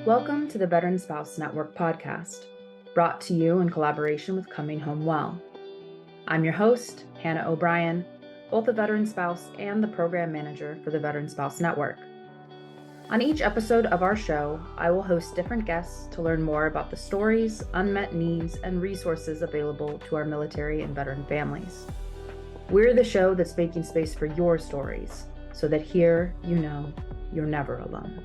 Welcome to the Veteran Spouse Network podcast, brought to you in collaboration with Coming Home Well. I'm your host, Hannah O'Brien, both a veteran spouse and the program manager for the Veteran Spouse Network. On each episode of our show, I will host different guests to learn more about the stories, unmet needs, and resources available to our military and veteran families. We're the show that's making space for your stories, so that here you know you're never alone.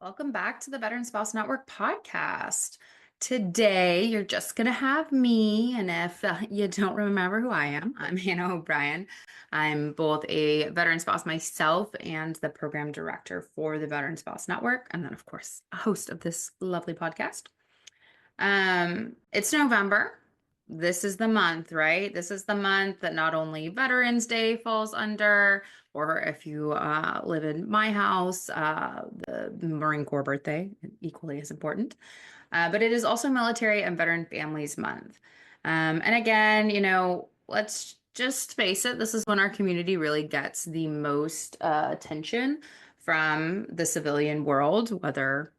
Welcome back to the Veteran Spouse Network podcast. Today, you're just going to have me, and if you don't remember who I am, I'm Hannah O'Brien. I'm both a veteran spouse myself and the program director for the Veteran Spouse Network, and then, of course, a host of this lovely podcast. It's November. This is the month, right? This is the month that not only Veterans Day falls under, or if you live in my house, the Marine Corps birthday, equally as important. But it is also Military and Veteran Families Month. And again, let's just face it, this is when our community really gets the most attention from the civilian world, whether,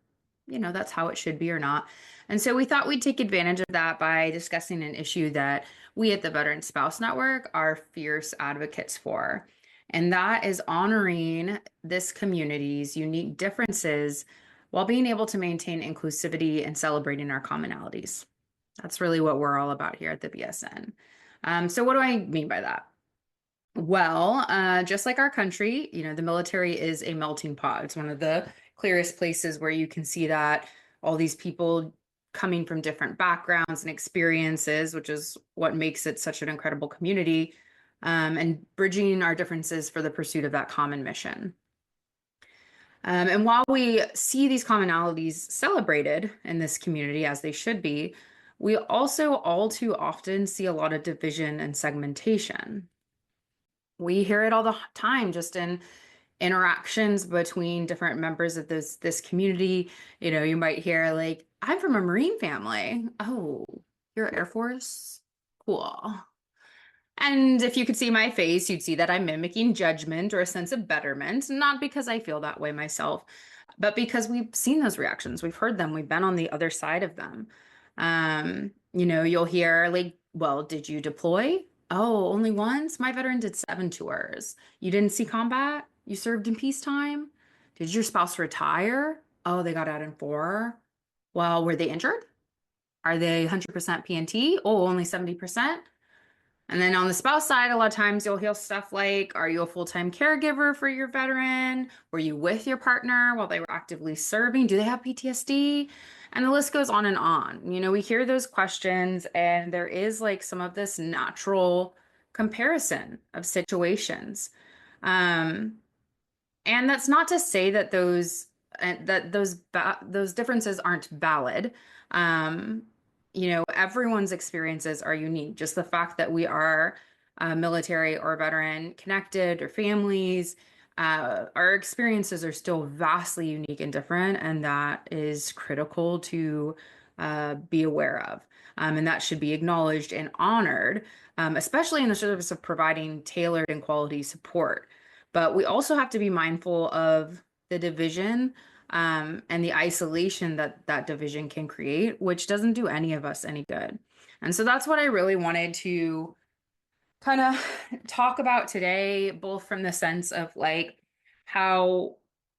that's how it should be or not. And so we thought we'd take advantage of that by discussing an issue that we at the Veteran Spouse Network are fierce advocates for. And that is honoring this community's unique differences while being able to maintain inclusivity and celebrating our commonalities. That's really what we're all about here at the VSN. So what do I mean by that? Well, just like our country, the military is a melting pot. It's one of the clearest places where you can see that all these people coming from different backgrounds and experiences, which is what makes it such an incredible community, and bridging our differences for the pursuit of that common mission. And while we see these commonalities celebrated in this community as they should be, we also all too often see a lot of division and segmentation. We hear it all the time just in interactions between different members of this community. You might hear like, I'm from a Marine family. Oh, you're Air Force? Cool. And if you could see my face, you'd see that I'm mimicking judgment or a sense of betterment, not because I feel that way myself, but because we've seen those reactions. We've heard them. We've been on the other side of them. You'll hear like, well, did you deploy? Oh, only once? My veteran did 7 tours. You didn't see combat? You served in peacetime? Did your spouse retire? Oh, they got out in 4. Well, were they injured? Are they 100% PNT? Oh, only 70%? And then on the spouse side, a lot of times you'll hear stuff like, are you a full-time caregiver for your veteran? Were you with your partner while they were actively serving? Do they have PTSD? And the list goes on and on. We hear those questions, and there is like some of this natural comparison of situations. And that's not to say that those differences aren't valid. Everyone's experiences are unique. Just the fact that we are military or veteran connected or families, our experiences are still vastly unique and different, and that is critical to be aware of. And that should be acknowledged and honored, especially in the service of providing tailored and quality support. But we also have to be mindful of the division and the isolation that division can create, which doesn't do any of us any good. And so that's what I really wanted to kind of talk about today, both from the sense of like how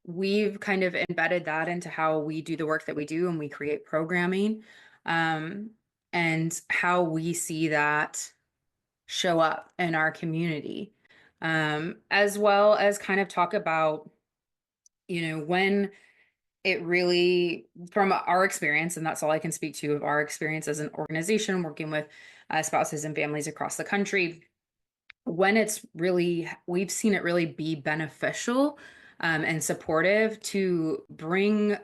we've kind of embedded that into how we do the work that we do and we create programming, and how we see that show up in our community, as well as kind of talk about, when it really, from our experience, and that's all I can speak to of our experience as an organization working with spouses and families across the country, when we've seen it really be beneficial and supportive to bring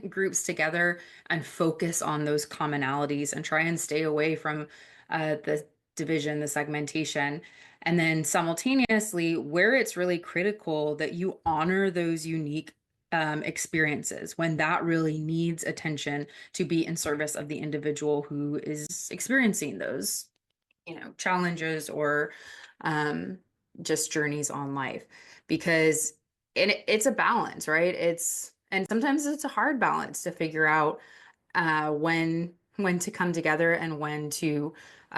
groups together and focus on those commonalities and try and stay away from the division, the segmentation. And then simultaneously, where it's really critical that you honor those unique experiences when that really needs attention to be in service of the individual who is experiencing those, challenges or just journeys on life. Because and it's a balance, right? And sometimes it's a hard balance to figure out when to come together and when to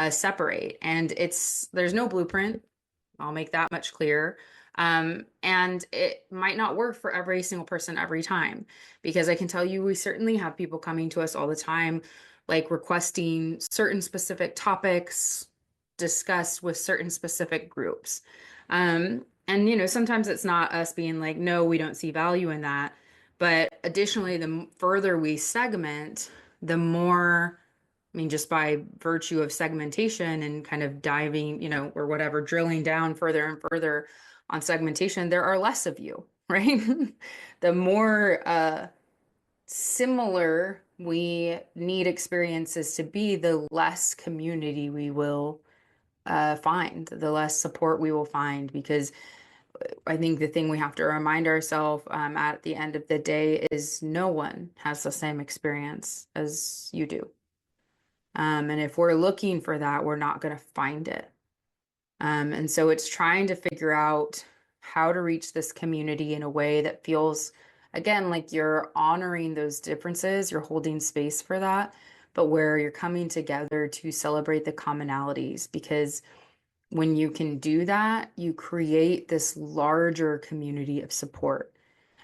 separate. And there's no blueprint. I'll make that much clearer. And it might not work for every single person every time, because I can tell you, we certainly have people coming to us all the time, like requesting certain specific topics discussed with certain specific groups. And, sometimes it's not us being like, no, we don't see value in that. But additionally, further we segment, the more, I mean, just by virtue of segmentation and kind of diving, or whatever, drilling down further and further on segmentation, there are less of you, right? The more similar we need experiences to be, the less community we will find, the less support we will find, because I think the thing we have to remind ourselves at the end of the day is no one has the same experience as you do. And if we're looking for that, we're not going to find it. And so it's trying to figure out how to reach this community in a way that feels, again, like you're honoring those differences, you're holding space for that, but where you're coming together to celebrate the commonalities. Because when you can do that, you create this larger community of support.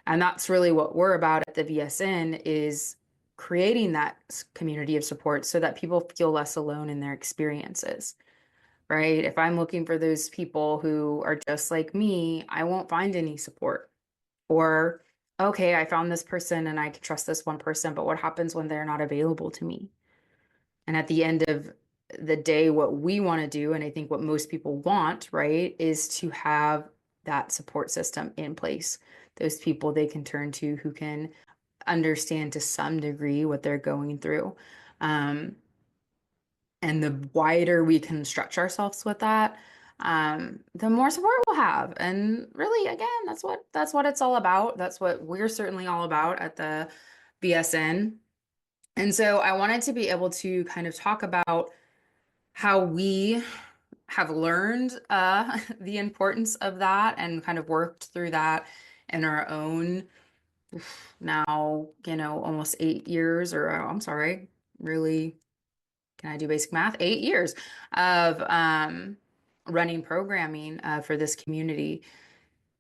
And that's really what we're about at the VSN, is creating that community of support so that people feel less alone in their experiences, right? If I'm looking for those people who are just like me, I won't find any support. Or, okay, I found this person and I can trust this one person, but what happens when they're not available to me? And at the end of the day, what we want to do, and I think what most people want, right, is to have that support system in place. Those people they can turn to who can understand to some degree what they're going through. Um, and the wider we can stretch ourselves with that, the more support we'll have. And really, again, that's what it's all about. That's what we're certainly all about at the BSN. And so I wanted to be able to kind of talk about how we have learned the importance of that and kind of worked through that in our own now, almost 8 years, or I'm sorry, really, can I do basic math? 8 years of running programming for this community.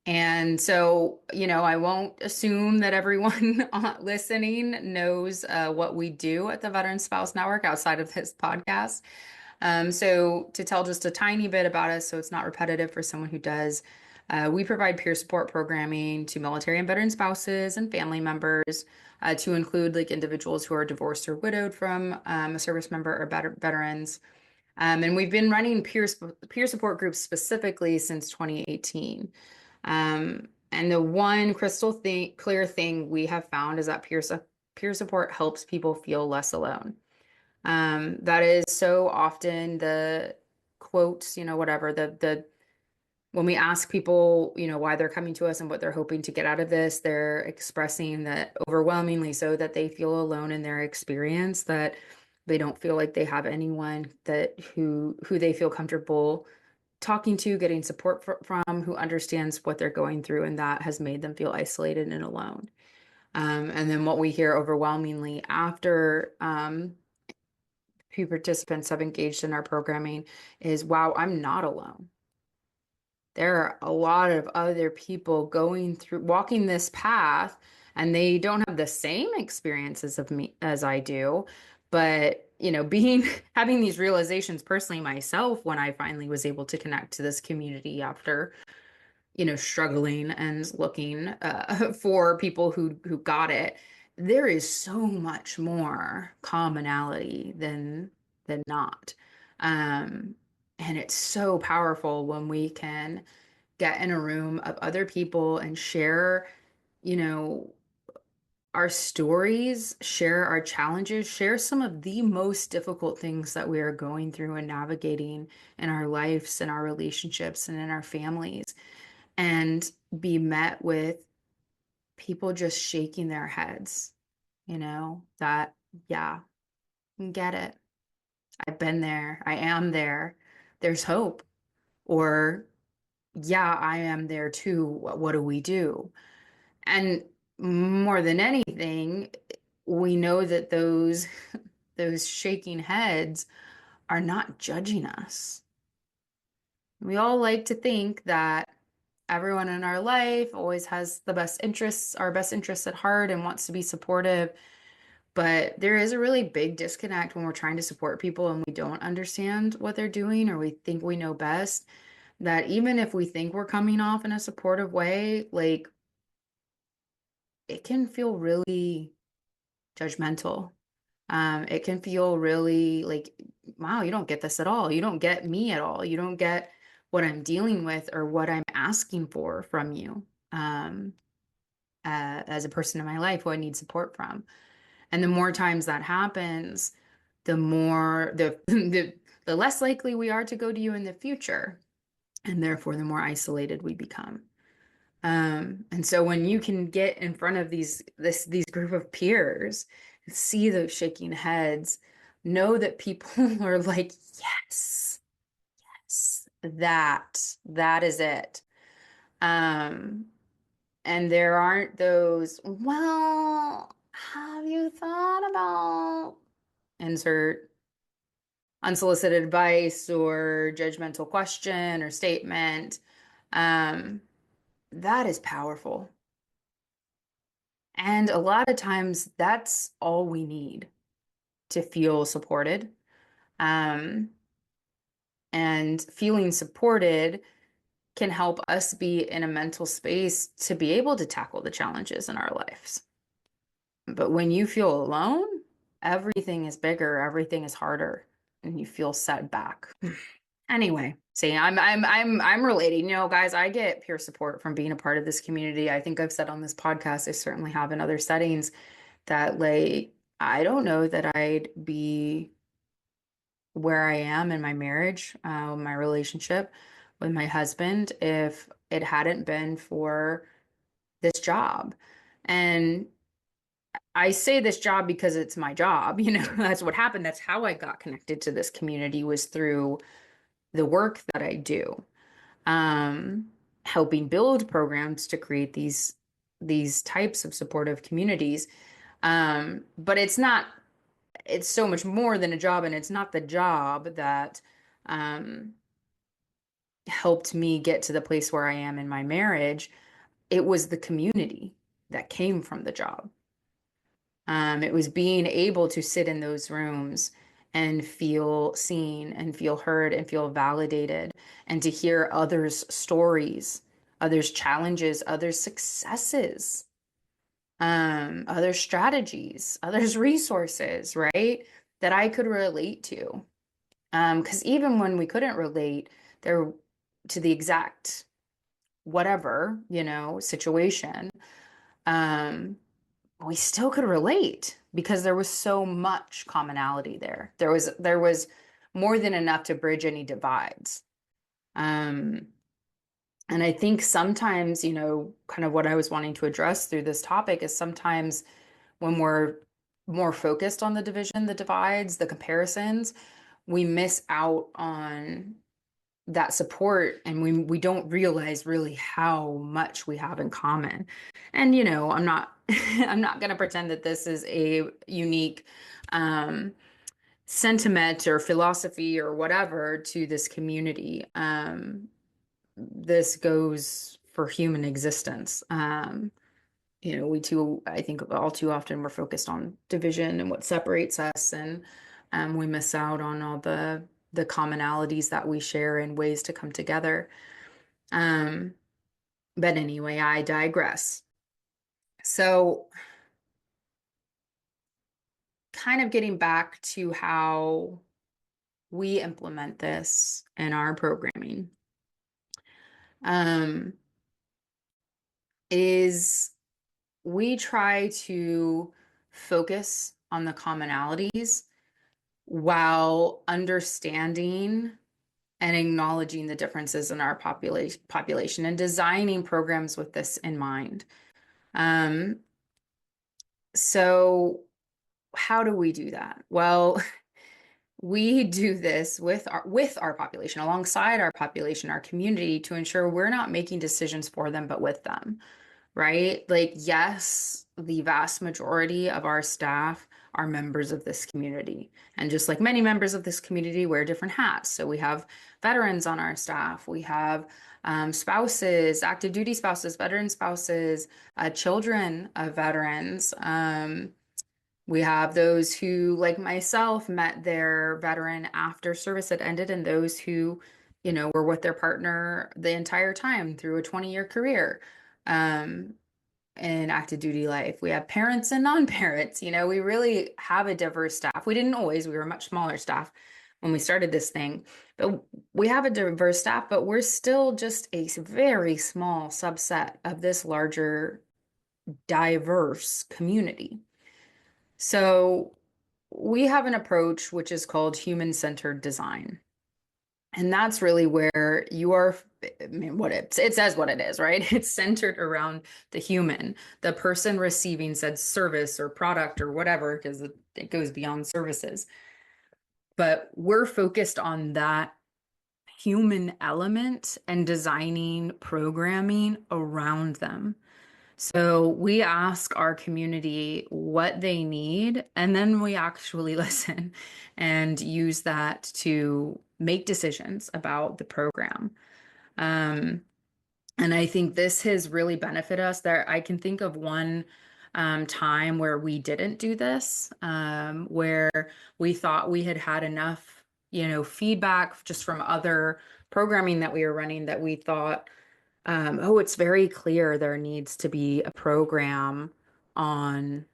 And so, I won't assume that everyone listening knows what we do at the Veteran Spouse Network outside of this podcast. So to tell just a tiny bit about us, so it's not repetitive for someone who does, we provide peer support programming to military and veteran spouses and family members, to include like individuals who are divorced or widowed from a service member or veterans. And we've been running peer support groups specifically since 2018. And the one clear thing we have found is that peer support helps people feel less alone. That is so often the quotes, whatever, the when we ask people, why they're coming to us and what they're hoping to get out of this, they're expressing that overwhelmingly so that they feel alone in their experience, that they don't feel like they have anyone that who they feel comfortable talking to, getting support from, who understands what they're going through, and that has made them feel isolated and alone. And then what we hear overwhelmingly after participants have engaged in our programming is, wow, I'm not alone. There are a lot of other people going through, walking this path, and they don't have the same experiences of me as I do. But, having these realizations personally myself when I finally was able to connect to this community after, struggling and looking for people who got it, there is so much more commonality than not. Um, and it's so powerful when we can get in a room of other people and share, you know, our stories, share our challenges, share some of the most difficult things that we are going through and navigating in our lives, in our relationships, and in our families, and be met with people just shaking their heads, that, yeah, get it. I've been there. I am there. There's hope. Or, yeah, I am there too. What do we do? And more than anything, we know that those those shaking heads are not judging us. We all like to think that everyone in our life always has the best interests, our best interests at heart and wants to be supportive. But there is a really big disconnect when we're trying to support people and we don't understand what they're doing or we think we know best. That even if we think we're coming off in a supportive way, like it can feel really judgmental. It can feel really like, wow, you don't get this at all. You don't get me at all. You don't get what I'm dealing with or what I'm asking for from you, as a person in my life who I need support from. And the more times that happens, the more the less likely we are to go to you in the future, and therefore the more isolated we become. And so when you can get in front of these group of peers, see those shaking heads, know that people are like, yes, yes, that is it. Um, and there aren't those, well, have you thought about insert unsolicited advice or judgmental question or statement? Um, that is powerful. And a lot of times that's all we need to feel supported. Um, and feeling supported can help us be in a mental space to be able to tackle the challenges in our lives. But when you feel alone, everything is bigger, everything is harder, and you feel set back. Anyway, see, I'm relating. You know, guys, I get peer support from being a part of this community. I think I've said on this podcast, I certainly have in other settings that like I don't know that I'd be where I am in my marriage, my relationship with my husband if it hadn't been for this job. And I say this job because it's my job, you know, that's what happened. That's how I got connected to this community was through the work that I do. Um, Helping build programs to create these types of supportive communities. But it's so much more than a job, and it's not the job that um, helped me get to the place where I am in my marriage. It was the community that came from the job. It was being able to sit in those rooms and feel seen and feel heard and feel validated and to hear others' stories, others' challenges, others' successes, others' strategies, others' resources, right? That I could relate to. Because even when we couldn't relate there to the exact whatever, you know, situation, um, we still could relate because there was so much commonality there. There was more than enough to bridge any divides. Um, and I think sometimes, you know, kind of what I was wanting to address through this topic is sometimes when we're more focused on the division, the divides, the comparisons, we miss out on that support and we don't realize really how much we have in common. And you know, I'm not I'm not going to pretend that this is a unique um sentiment or philosophy or whatever to this community. This goes for human existence. You know, we too, I think all too often we're focused on division and what separates us, and we miss out on all the commonalities that we share and ways to come together. Um, but anyway, I digress. So, kind of getting back to how we implement this in our programming, um, is we try to focus on the commonalities while understanding and acknowledging the differences in our population and designing programs with this in mind. Um, so how do we do that? Well, We do this with our population, alongside our population, our community, to ensure we're not making decisions for them, but with them, right? Like, yes, the vast majority of our staff are members of this community. And just like many members of this community wear different hats. So we have veterans on our staff, we have spouses, active duty spouses, veteran spouses, children of veterans. We have those who, like myself, met their veteran after service had ended, and those who, were with their partner the entire time through a 20-year career in active duty life. We have parents and non-parents. We really have a diverse staff. We didn't always, we were a much smaller staff when we started this thing, but we have a diverse staff, but we're still just a very small subset of this larger, diverse community. So we have an approach which is called human-centered design. And that's really where you are, I mean, it says what it is, right? It's centered around the human, the person receiving said service or product or whatever, because it goes beyond services. But we're focused on that human element and designing programming around them. So we ask our community what they need, and then we actually listen and use that to make decisions about the program. Um, and I think this has really benefited us. There, I can think of one time where we didn't do this, where we thought we had had enough, feedback just from other programming that we were running, that we thought, oh, it's very clear there needs to be a program on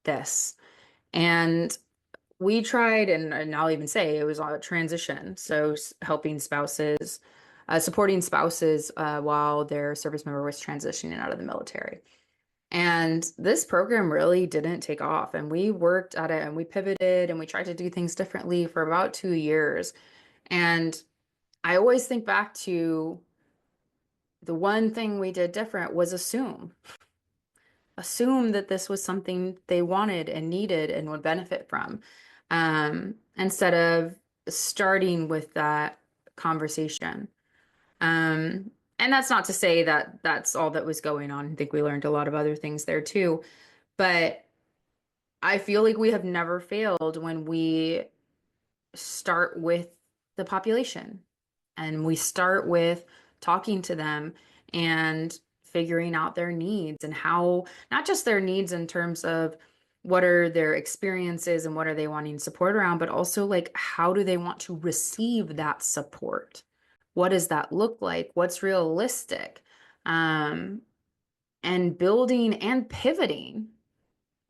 this. And we tried, and I'll even say it was a transition. So helping spouses, supporting spouses while their service member was transitioning out of the military. And this program really didn't take off. And we worked at it and we pivoted and we tried to do things differently for about 2 years. And I always think back to the one thing we did different was assume that this was something they wanted and needed and would benefit from, instead of starting with that conversation. And that's not to say that that's all that was going on. I think we learned a lot of other things there too. But I feel like we have never failed when we start with the population and we start with talking to them and figuring out their needs and how, not just their needs in terms of what are their experiences and what are they wanting support around, but also like how do they want to receive that support? What does that look like? What's realistic? Um, and building and pivoting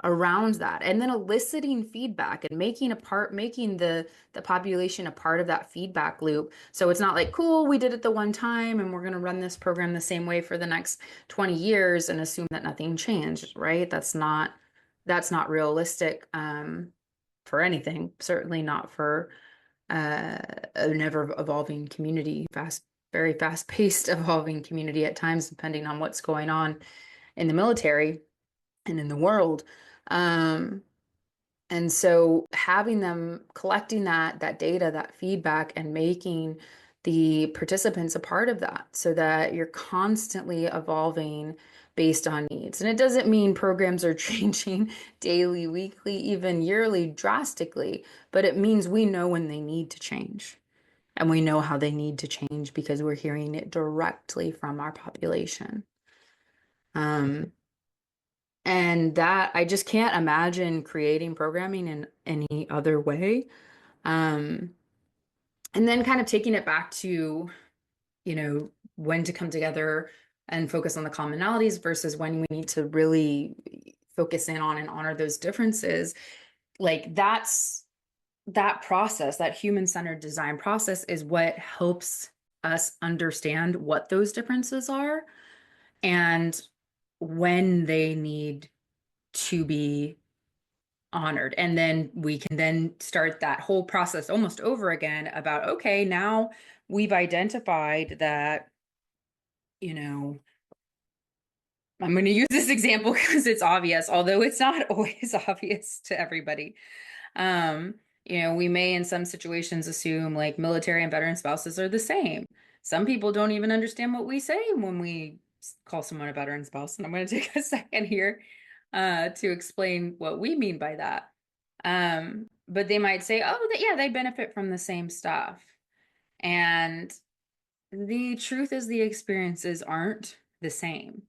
around that, and then eliciting feedback and making the population a part of that feedback loop. So it's not like, cool, we did it the one time and we're going to run this program the same way for the next 20 years and assume that nothing changed, right? That's not realistic, for anything, certainly not for an ever evolving community, very fast paced evolving community at times, depending on what's going on in the military and in the world. Um, and so having them collecting that data, that feedback, and making the participants a part of that so that you're constantly evolving based on needs. And it doesn't mean programs are changing daily, weekly, even yearly drastically, but it means we know when they need to change. And we know how they need to change because we're hearing it directly from our population. And that I just can't imagine creating programming in any other way. Um, and then kind of taking it back to, when to come together and focus on the commonalities versus when we need to really focus in on and honor those differences. Like that process, that human-centered design process is what helps us understand what those differences are and when they need to be honored. And then we can then start that whole process almost over again about, okay, now we've identified that, I'm going to use this example because it's obvious, although it's not always obvious to everybody. Um, we may in some situations assume like military and veteran spouses are the same. Some people don't even understand what we say when we call someone a veteran spouse. And I'm going to take a second here to explain what we mean by that. But they might say, oh, yeah, they benefit from the same stuff. And the truth is, the experiences aren't the same.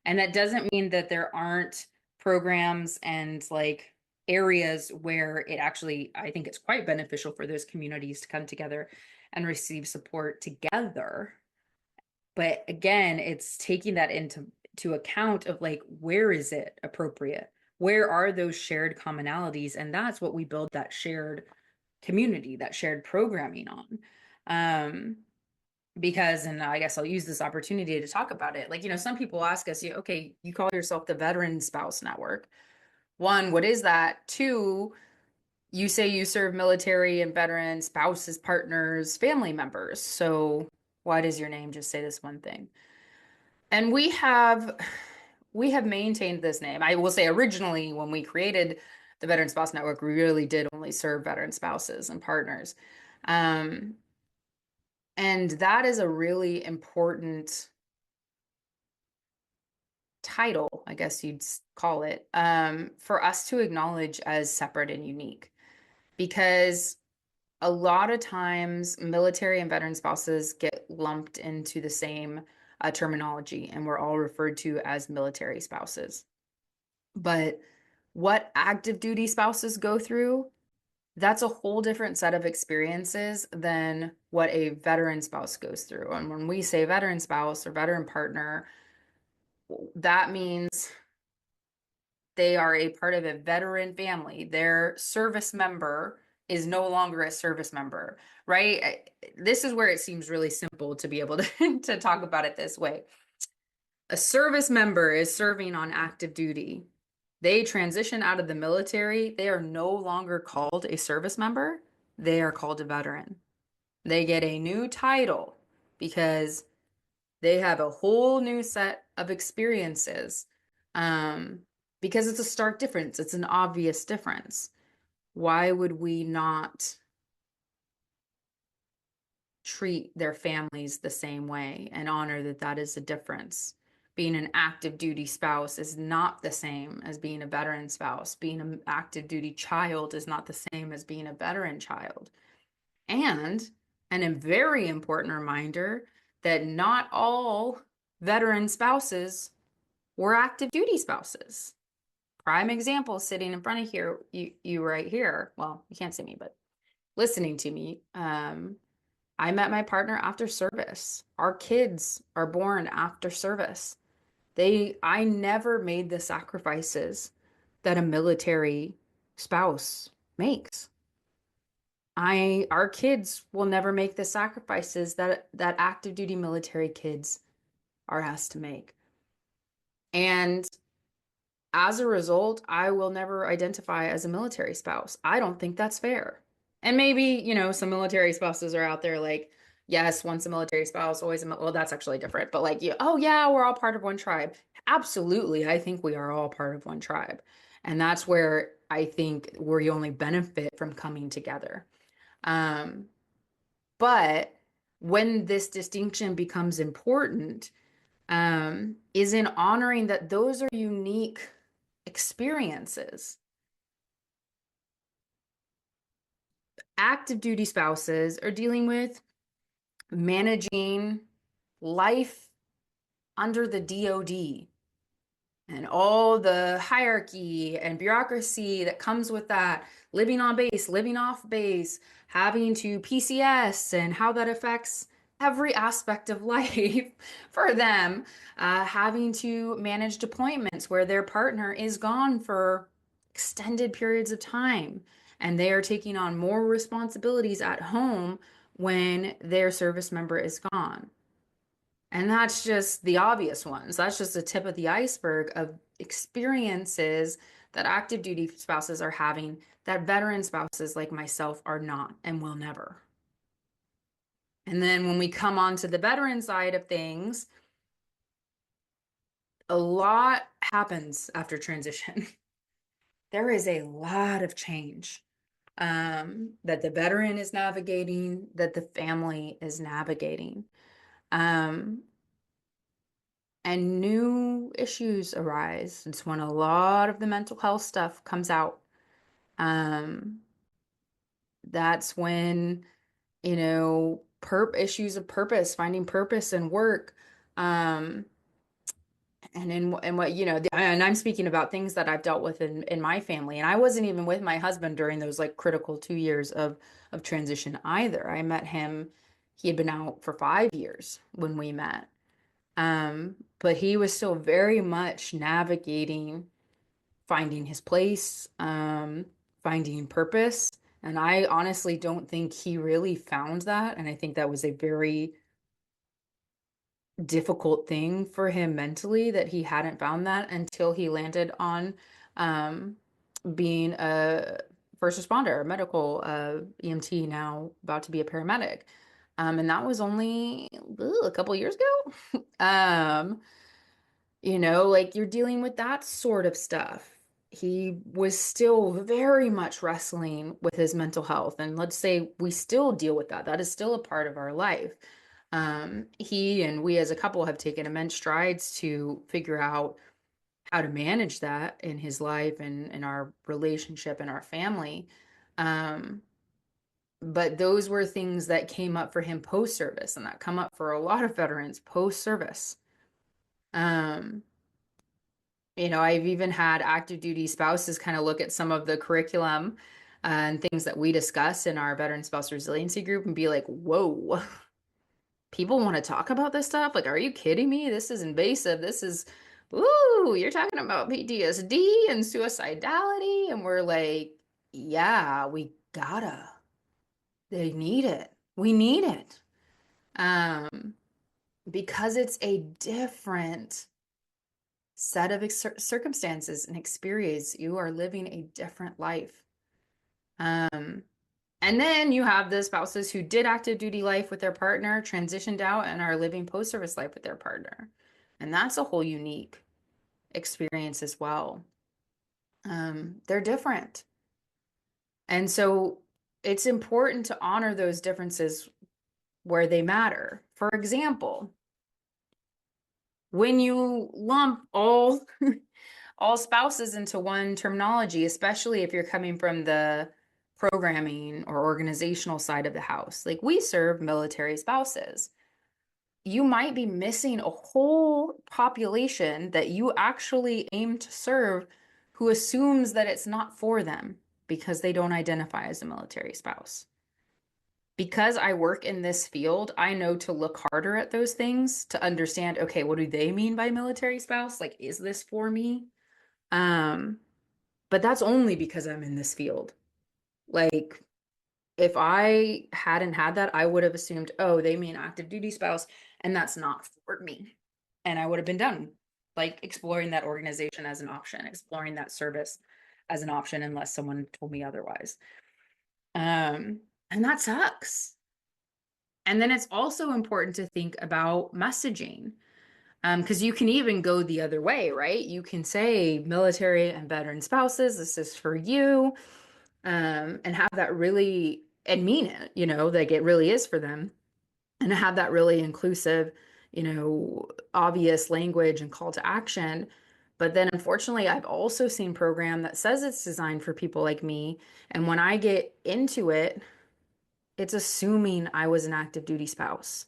And that doesn't mean that there aren't programs and like areas where it actually, I think it's quite beneficial for those communities to come together and receive support together. But again, it's taking that into to account of like, where is it appropriate? Where are those shared commonalities? And that's what we build that shared community, that shared programming on. Um, because, and I guess I'll use this opportunity to talk about it. Like, some people ask us, okay, you call yourself the Veteran Spouse Network. One, what is that? Two, you say you serve military and veteran spouses, partners, family members. So why does your name just say this one thing? And we have maintained this name. I will say originally when we created the Veteran Spouse Network, we really did only serve veteran spouses and partners. Um, and that is a really important title, I guess you'd call it, for us to acknowledge as separate and unique. Because a lot of times military and veteran spouses get lumped into the same terminology, and we're all referred to as military spouses. But what active duty spouses go through, that's a whole different set of experiences than what a veteran spouse goes through. And when we say veteran spouse or veteran partner, that means they are a part of a veteran family. Their service member is no longer a service member, right? This is where it seems really simple to be able to, to talk about it this way. A service member is serving on active duty. They transition out of the military. They are no longer called a service member. They are called a veteran. They get a new title because they have a whole new set of experiences. Um, because it's a stark difference. It's an obvious difference. Why would we not treat their families the same way and honor that that is a difference? Being an active duty spouse is not the same as being a veteran spouse. Being an active duty child is not the same as being a veteran child. And a very important reminder that not all veteran spouses were active duty spouses. Prime example sitting in front of here, you right here. Well, you can't see me, but listening to me. I met my partner after service. Our kids are born after service. I never made the sacrifices that a military spouse makes. Our kids will never make the sacrifices that active duty military kids are asked to make. And as a result, I will never identify as a military spouse. I don't think that's fair. And maybe, some military spouses are out there like, yes, once a military spouse, always well, that's actually different. But like, oh yeah, we're all part of one tribe. Absolutely. I think we are all part of one tribe. And that's where I think we only benefit from coming together. Um, but when this distinction becomes important, is in honoring that those are unique experiences. Active duty spouses are dealing with managing life under the DoD and all the hierarchy and bureaucracy that comes with that, living on base, living off base, having to PCS and how that affects every aspect of life for them, having to manage deployments where their partner is gone for extended periods of time and they are taking on more responsibilities at home when their service member is gone. And that's just the obvious ones. That's just the tip of the iceberg of experiences that active duty spouses are having that veteran spouses like myself are not and will never. And then when we come on to the veteran side of things, a lot happens after transition. There is a lot of change. that the veteran is navigating, that the family is navigating. Um, and new issues arise. It's when a lot of the mental health stuff comes out. Um, that's when, issues of purpose, finding purpose in work, um, and in what, and I'm speaking about things that I've dealt with in my family. And I wasn't even with my husband during those like critical 2 years of transition either. I met him, he had been out for 5 years when we met. But he was still very much navigating, finding his place, finding purpose. And I honestly don't think he really found that. And I think that was a very difficult thing for him mentally that he hadn't found that until he landed on um, being a first responder, a medical EMT, now about to be a paramedic. And that was only a couple years ago. Like you're dealing with that sort of stuff. He was still very much wrestling with his mental health. And let's say we still deal with that. That is still a part of our life. He and we as a couple have taken immense strides to figure out how to manage that in his life and in our relationship and our family. Um, but those were things that came up for him post service and that come up for a lot of veterans post service. Um, I've even had active duty spouses kind of look at some of the curriculum and things that we discuss in our veteran spouse resiliency group and be like, whoa, people want to talk about this stuff? Like, are you kidding me? This is invasive. Ooh, you're talking about PTSD and suicidality. And we're like, yeah, we gotta. They need it. We need it. Um, because it's a different set of circumstances and experience. You are living a different life. Um, and then you have the spouses who did active duty life with their partner, transitioned out, and are living post-service life with their partner. And that's a whole unique experience as well. They're different. And so it's important to honor those differences where they matter. For example, when you lump all spouses into one terminology, especially if you're coming from the programming or organizational side of the house. Like we serve military spouses. You might be missing a whole population that you actually aim to serve who assumes that it's not for them because they don't identify as a military spouse. Because I work in this field, I know to look harder at those things to understand, okay, what do they mean by military spouse? Like, is this for me? Um, but that's only because I'm in this field. Like, if I hadn't had that, I would have assumed, oh, they mean active duty spouse, and that's not for me. And I would have been done, like exploring that organization as an option, exploring that service as an option, unless someone told me otherwise. Um, and that sucks. And then it's also important to think about messaging. Because you can even go the other way, right? You can say military and veteran spouses, this is for you, and have that really, and mean it, like it really is for them, and have that really inclusive, obvious language and call to action. But then unfortunately, I've also seen program that says it's designed for people like me. And when I get into it, it's assuming I was an active duty spouse.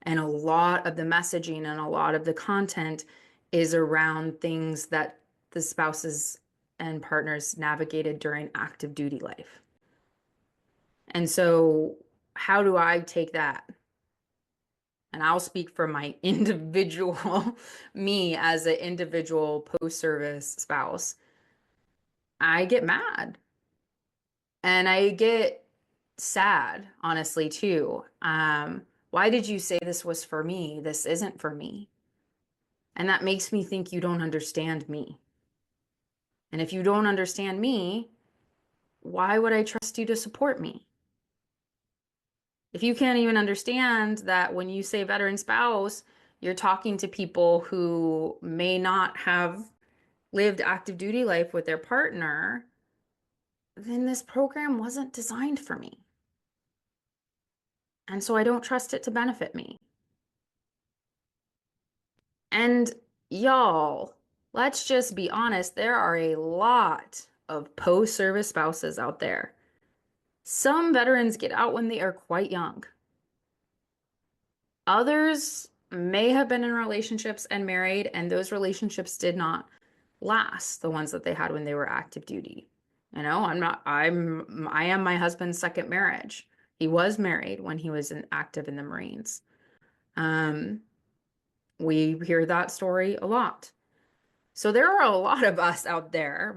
And a lot of the messaging and a lot of the content is around things that the spouses and partners navigated during active duty life. And so, how do I take that? And I'll speak for my individual, me as an individual post service spouse. I get mad and I get sad, honestly, too. Why did you say this was for me? This isn't for me. And that makes me think you don't understand me. And if you don't understand me, why would I trust you to support me? If you can't even understand that when you say veteran spouse, you're talking to people who may not have lived active duty life with their partner, then this program wasn't designed for me. And so I don't trust it to benefit me. And y'all, let's just be honest, there are a lot of post-service spouses out there. Some veterans get out when they are quite young. Others may have been in relationships and married, and those relationships did not last, the ones that they had when they were active duty. I am my husband's second marriage. He was married when he was active in the Marines. Um, we hear that story a lot. So there are a lot of us out there,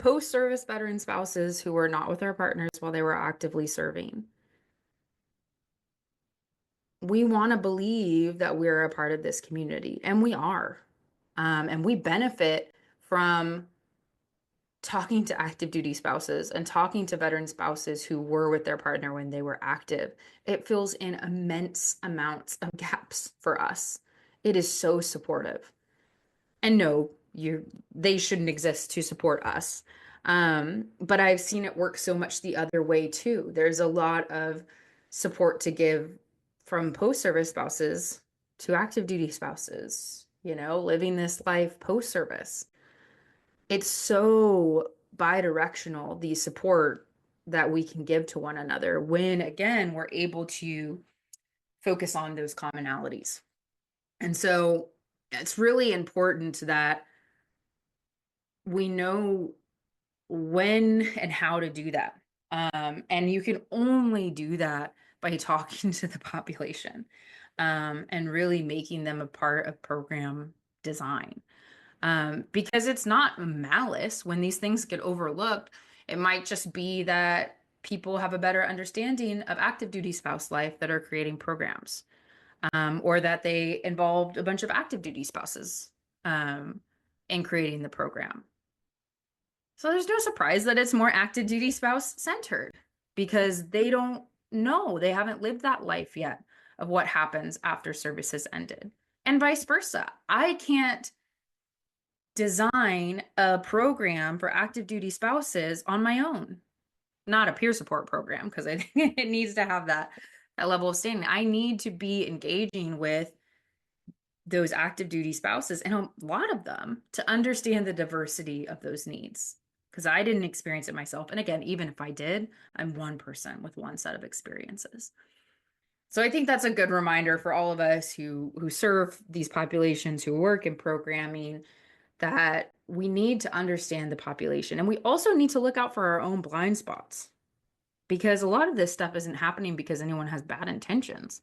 post-service veteran spouses who were not with their partners while they were actively serving. We want to believe that we're a part of this community, and we are. And we benefit from talking to active duty spouses and talking to veteran spouses who were with their partner when they were active. It fills in immense amounts of gaps for us. It is so supportive. And no, they shouldn't exist to support us. But I've seen it work so much the other way too. There's a lot of support to give from post-service spouses to active duty spouses, living this life post-service. It's so bi-directional, the support that we can give to one another when, again, we're able to focus on those commonalities. And so it's really important that we know when and how to do that. And you can only do that by talking to the population, and really making them a part of program design. Because it's not malice when these things get overlooked. It might just be that people have a better understanding of active duty spouse life that are creating programs, or that they involved a bunch of active duty spouses in creating the program. So there's no surprise that it's more active duty spouse centered because they don't know, they haven't lived that life yet of what happens after service has ended. And vice versa. I can't design a program for active duty spouses on my own. Not a peer support program because I think it needs to have that level of standing. I need to be engaging with those active duty spouses and a lot of them to understand the diversity of those needs because I didn't experience it myself. And again, even if I did, I'm one person with one set of experiences. So I think that's a good reminder for all of us who serve these populations, who work in programming, that we need to understand the population. And we also need to look out for our own blind spots because a lot of this stuff isn't happening because anyone has bad intentions.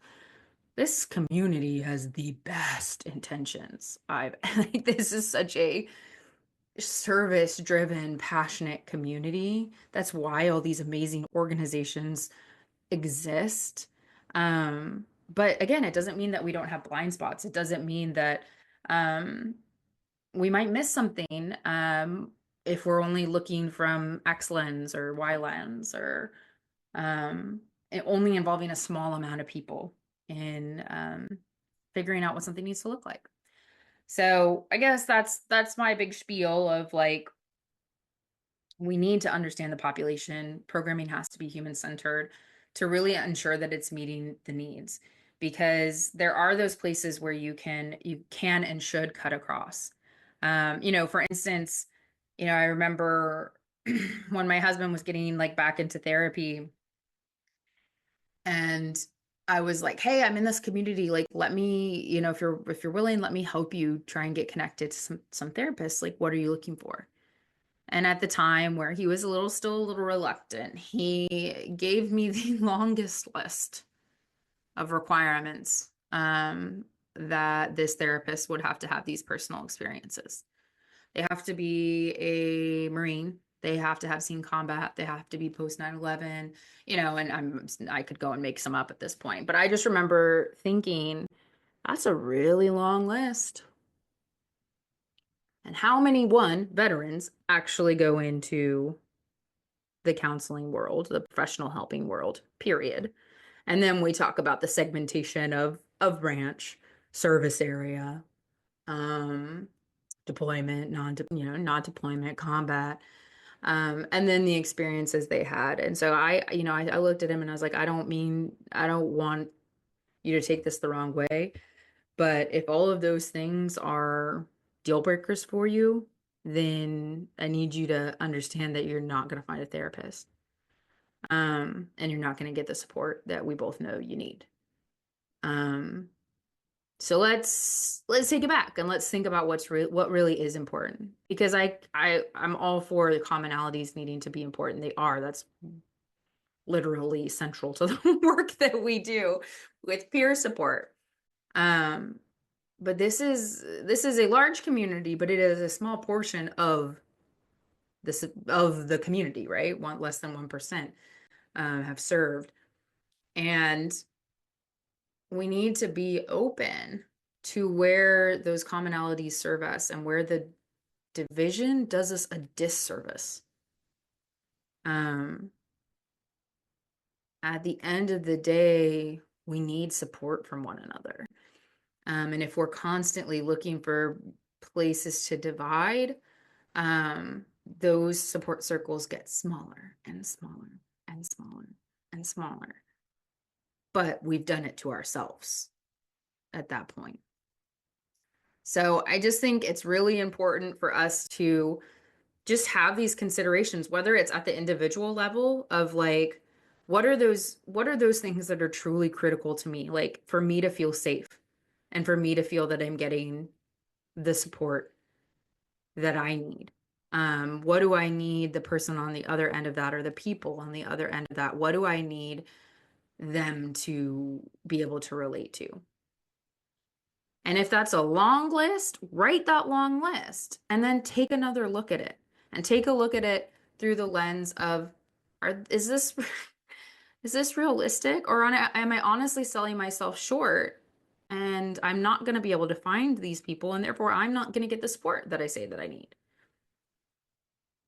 This community has the best intentions. Like this is such a service-driven, passionate community. That's why all these amazing organizations exist. But again, it doesn't mean that we don't have blind spots. It doesn't mean that um, we might miss something if we're only looking from X lens or Y lens or only involving a small amount of people in figuring out what something needs to look like. So I guess that's my big spiel of like we need to understand the population. Programming has to be human centered to really ensure that it's meeting the needs because there are those places where you can and should cut across. For instance, I remember when my husband was getting like back into therapy and I was like, "Hey, I'm in this community. Like, let me, if you're willing, let me help you try and get connected to some therapists. Like, what are you looking for?" And at the time where he was still a little reluctant, he gave me the longest list of requirements that this therapist would have to have these personal experiences. They have to be a Marine. They have to have seen combat. They have to be post 9/11, and I could go and make some up at this point. But I just remember thinking, that's a really long list. And how many, veterans actually go into the counseling world, the professional helping world, period. And then we talk about the segmentation of branch, service area, um, deployment, non-deployment, combat. And then the experiences they had. And so I looked at him and I was like, I don't want you to take this the wrong way. But if all of those things are deal breakers for you, then I need you to understand that you're not going to find a therapist. And you're not going to get the support that we both know you need. Um, so let's take it back and let's think about what really is important. Because I'm all for the commonalities needing to be important. They are. That's literally central to the work that we do with peer support. Um, but this is a large community, but it is a small portion of the community, right? Less than 1% have served, and we need to be open to where those commonalities serve us and where the division does us a disservice. Um, at the end of the day, we need support from one another. And if we're constantly looking for places to divide, those support circles get smaller and smaller and smaller and smaller. But we've done it to ourselves at that point. So I just think it's really important for us to just have these considerations, whether it's at the individual level of like, what are those things that are truly critical to me, like for me to feel safe and for me to feel that I'm getting the support that I need. What do I need the person on the other end of that or the people on the other end of that? What do I need them to be able to relate to? And if that's a long list, write that long list and then take another look at it and take a look at it through the lens of is this is this realistic or am I honestly selling myself short and I'm not going to be able to find these people and therefore I'm not going to get the support that I say that I need.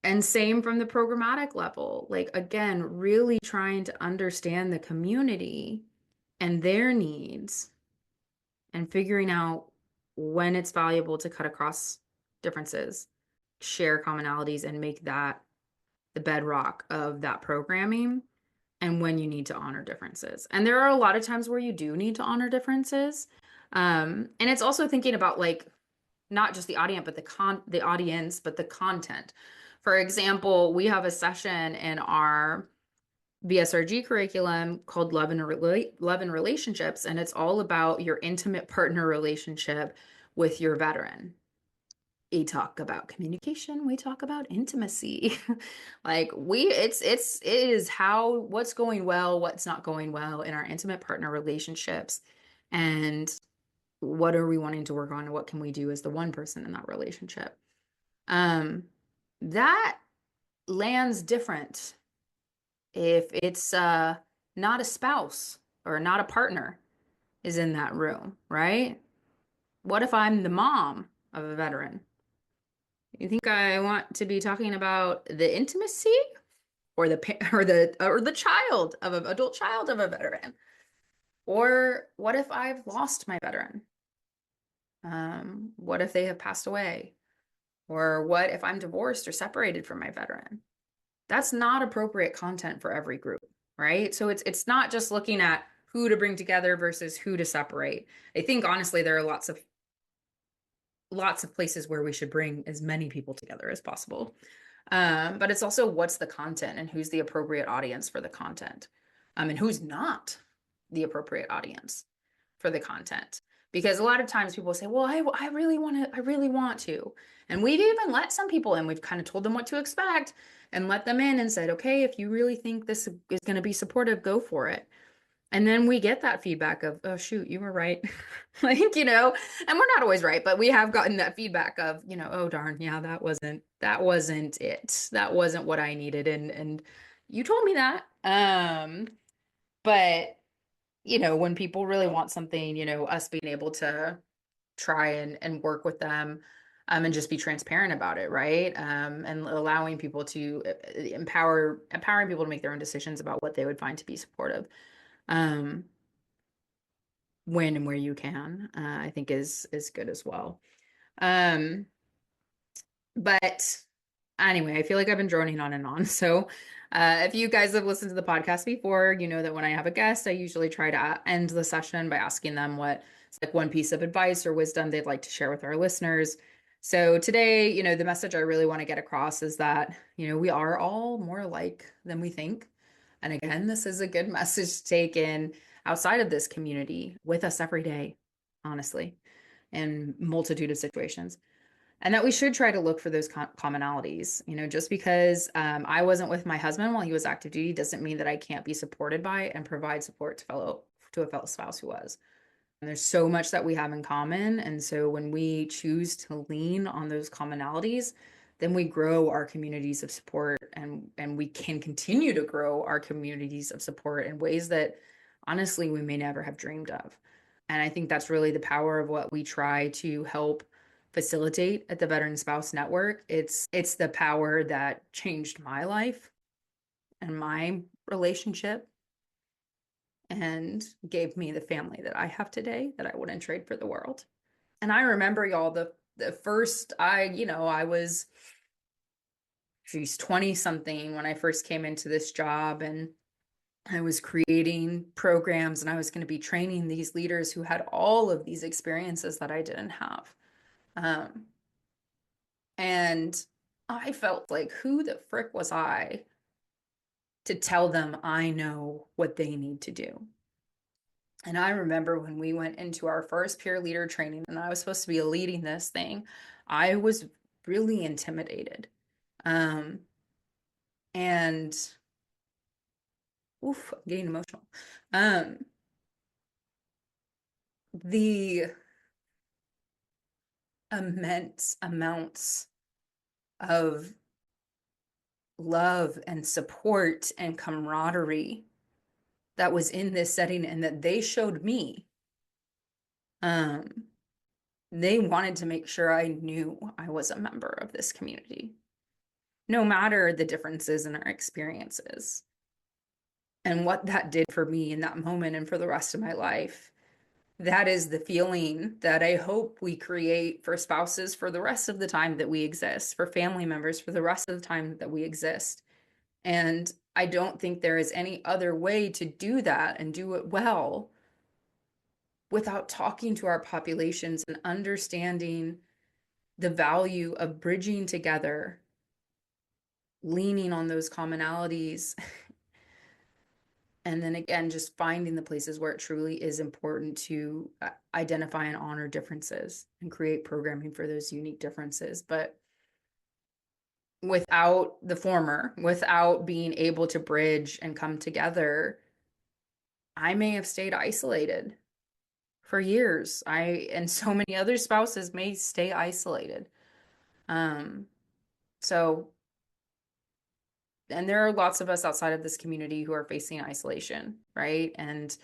And same from the programmatic level. Like, again, really trying to understand the community and their needs and figuring out when it's valuable to cut across differences, share commonalities, and make that the bedrock of that programming, and when you need to honor differences. And there are a lot of times where you do need to honor differences. And it's also thinking about like not just the audience, but the audience, but the content. For example, we have a session in our BSRG curriculum called Love and Relationships, and it's all about your intimate partner relationship with your veteran. We talk about communication, we talk about intimacy. Like it is what's going well, what's not going well in our intimate partner relationships, and what are we wanting to work on and what can we do as the one person in that relationship. That lands different if it's not a spouse or not a partner is in that room, right? What if I'm the mom of a veteran? You think I want to be talking about the intimacy or the child of an adult child of a veteran? Or what if I've lost my veteran? What if they have passed away? Or what if I'm divorced or separated from my veteran? That's not appropriate content for every group, right? So it's not just looking at who to bring together versus who to separate. I think honestly there are lots of places where we should bring as many people together as possible. But it's also what's the content and who's the appropriate audience for the content, and who's not the appropriate audience for the content. Because a lot of times people say, well, I really want to. And we've even let some people in. We've kind of told them what to expect and let them in and said, okay, if you really think this is going to be supportive, go for it. And then we get that feedback of, oh, shoot, you were right. Like, and we're not always right, but we have gotten that feedback of, oh, darn, yeah, that wasn't it. That wasn't what I needed. And you told me that. But when people really want something, us being able to try and work with them, and just be transparent about it, right? And allowing people to empowering people to make their own decisions about what they would find to be supportive. Um, when and where you can, I think is good as well. Um, but Anyway, I feel like I've been droning on and on. So, if you guys have listened to the podcast before, you know that when I have a guest, I usually try to end the session by asking them what it's like one piece of advice or wisdom they'd like to share with our listeners. So today, the message I really want to get across is that, we are all more alike than we think. And again, this is a good message to take in outside of this community with us every day, honestly, in multitude of situations. And that we should try to look for those commonalities. Just because I wasn't with my husband while he was active duty doesn't mean that I can't be supported by and provide support to a fellow spouse who was. And there's so much that we have in common. And so when we choose to lean on those commonalities, then we grow our communities of support, and we can continue to grow our communities of support in ways that honestly we may never have dreamed of. And I think that's really the power of what we try to help facilitate at the Veteran Spouse Network. It's the power that changed my life and my relationship and gave me the family that I have today that I wouldn't trade for the world. And I remember, y'all, the first I was 20 something when I first came into this job, and I was creating programs and I was going to be training these leaders who had all of these experiences that I didn't have. And I felt like, who the frick was I to tell them I know what they need to do? And I remember when we went into our first peer leader training and I was supposed to be leading this thing, I was really intimidated. And oof, I'm getting emotional. The immense amounts of love and support and camaraderie that was in this setting and that they showed me. They wanted to make sure I knew I was a member of this community, no matter the differences in our experiences. And what that did for me in that moment and for the rest of my life, that is the feeling that I hope we create for spouses for the rest of the time that we exist, for family members for the rest of the time that we exist. And I don't think there is any other way to do that and do it well without talking to our populations and understanding the value of bridging together, leaning on those commonalities, and then again, just finding the places where it truly is important to identify and honor differences and create programming for those unique differences. But without the former, without being able to bridge and come together, I may have stayed isolated for years. And so many other spouses may stay isolated. So, and there are lots of us outside of this community who are facing isolation, right? And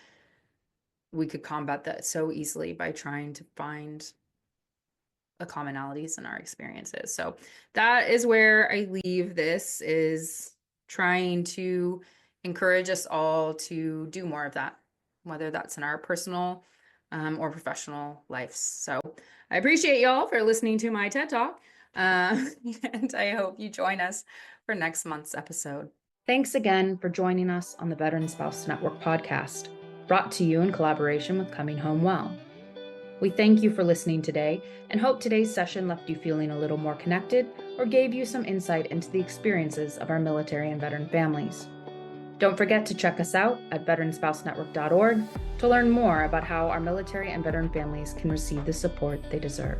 we could combat that so easily by trying to find the commonalities in our experiences. So that is where I leave this, is trying to encourage us all to do more of that, whether that's in our personal or professional lives. So I appreciate y'all for listening to my TED Talk. And I hope you join us for next month's episode. Thanks again for joining us on the Veteran Spouse Network podcast, brought to you in collaboration with Coming Home Well. We thank you for listening today and hope today's session left you feeling a little more connected or gave you some insight into the experiences of our military and veteran families. Don't forget to check us out at veteranspousenetwork.org to learn more about how our military and veteran families can receive the support they deserve.